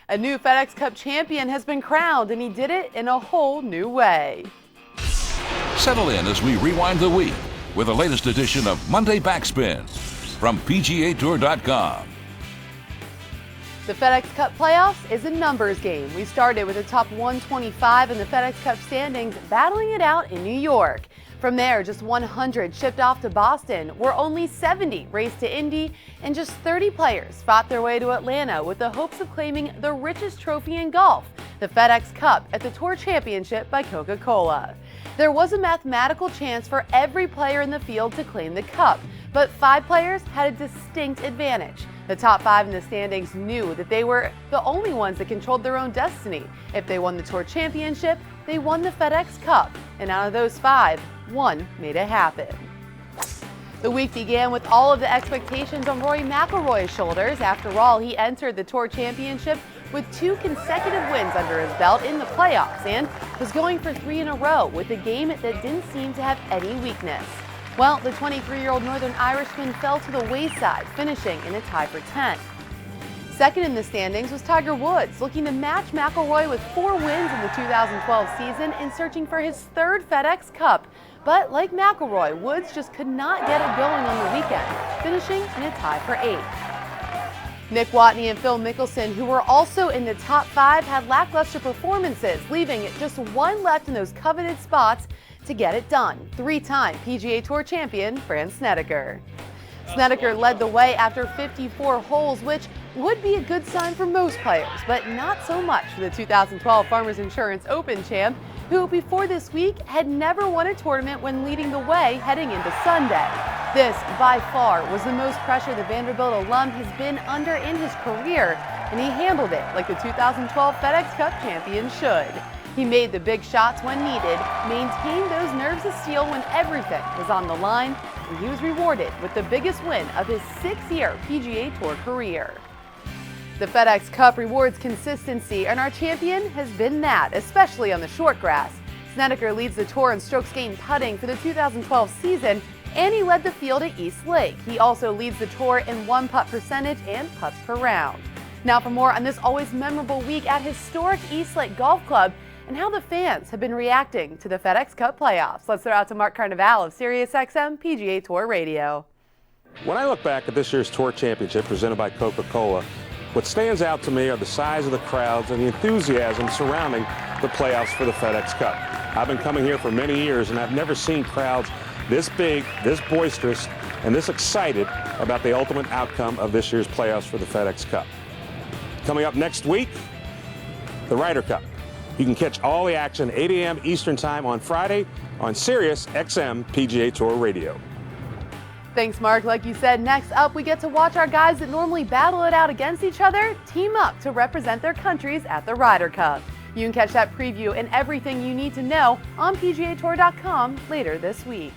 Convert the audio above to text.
A new FedEx Cup champion has been crowned, and he did it in a whole new way. Settle in as we rewind the week with the latest edition of Monday Backspin from PGA TOUR.com. The FedEx Cup playoffs is a numbers game. We started with the top 125 in the FedEx Cup standings, battling it out in New York. From there, just 100 shipped off to Boston, where only 70 raced to Indy, and just 30 players fought their way to Atlanta with the hopes of claiming the richest trophy in golf, the FedEx Cup at the Tour Championship by Coca-Cola. There was a mathematical chance for every player in the field to claim the cup, but 5 players had a distinct advantage. The top 5 in the standings knew that they were the only ones that controlled their own destiny. If they won the Tour Championship, they won the FedEx Cup, and out of those 5, 1 made it happen. The week began with all of the expectations on Rory McIlroy's shoulders. After all, he entered the Tour Championship with 2 consecutive wins under his belt in the playoffs and was going for 3 in a row with a game that didn't seem to have any weakness. Well, the 23-year-old Northern Irishman fell to the wayside, finishing in a tie for 10th. Second in the standings was Tiger Woods, looking to match McIlroy with 4 wins in the 2012 season and searching for his 3rd FedEx Cup. But like McIlroy, Woods just could not get it going on the weekend, finishing in a tie for 8th. Nick Watney and Phil Mickelson, who were also in the top 5, had lackluster performances, leaving just 1 left in those coveted spots to get it done. 3-time PGA Tour champion Brandt Snedeker. Snedeker led the way after 54 holes, which would be a good sign for most players, but not so much for the 2012 Farmers Insurance Open champ, who before this week had never won a tournament when leading the way heading into Sunday. This, by far, was the most pressure the Vanderbilt alum has been under in his career, and he handled it like the 2012 FedEx Cup champion should. He made the big shots when needed, maintained those nerves of steel when everything was on the line, and he was rewarded with the biggest win of his 6-year PGA Tour career. The FedEx Cup rewards consistency, and our champion has been that, especially on the short grass. Snedeker leads the Tour in strokes gained putting for the 2012 season, and he led the field at East Lake. He also leads the Tour in 1-putt percentage and putts per round. Now for more on this always memorable week at historic East Lake Golf Club and how the fans have been reacting to the FedEx Cup playoffs, let's throw out to Mark Carnival of SiriusXM PGA Tour Radio. When I look back at this year's Tour Championship presented by Coca-Cola, what stands out to me are the size of the crowds and the enthusiasm surrounding the playoffs for the FedEx Cup. I've been coming here for many years, and I've never seen crowds this big, this boisterous, and this excited about the ultimate outcome of this year's playoffs for the FedEx Cup. Coming up next week, the Ryder Cup. You can catch all the action 8 a.m. Eastern Time on Friday on SiriusXM PGA Tour Radio. Thanks, Mark. Like you said, next up we get to watch our guys that normally battle it out against each other team up to represent their countries at the Ryder Cup. You can catch that preview and everything you need to know on PGA Tour.com later this week.